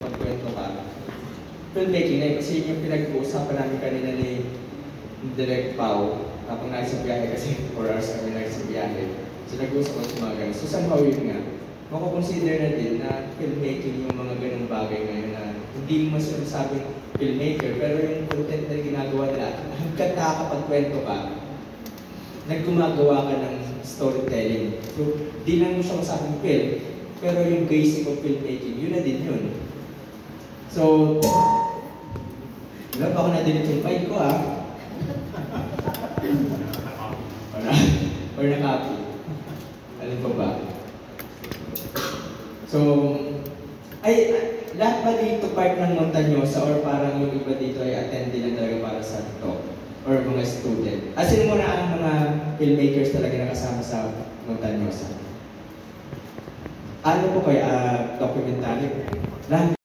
magkwento ka. Filmmaking na kasi yun yung pinag-uusapan namin kanina ni Direct Pao. Kapag nasa biyahe kasi 4 hours kami nasa biyahe. So nag-uusap ko sa mga ganun. So somehow yun nga, makakonsider na din na filmmaking yung mga ganung bagay ngayon na hindi mo sinasabing filmmaker, pero yung content na ginagawa nila, hanggang nakakapagkwento ka, naggumagawa ka ng storytelling. So, di lang mo siya masabing film, pero yung basic of filmmaking, yun na din yun. So, wala pa ako na-delete yung file ko or na-copy. Alam ko ba? So, lahat ba dito part ng Montañosa or parang yung iba dito ay attend din lang talaga para sa talk or mga student? Asin mo na ang mga filmmakers talaga nakasama sa Montañosa? Ano po kayo? Documentary? Lahat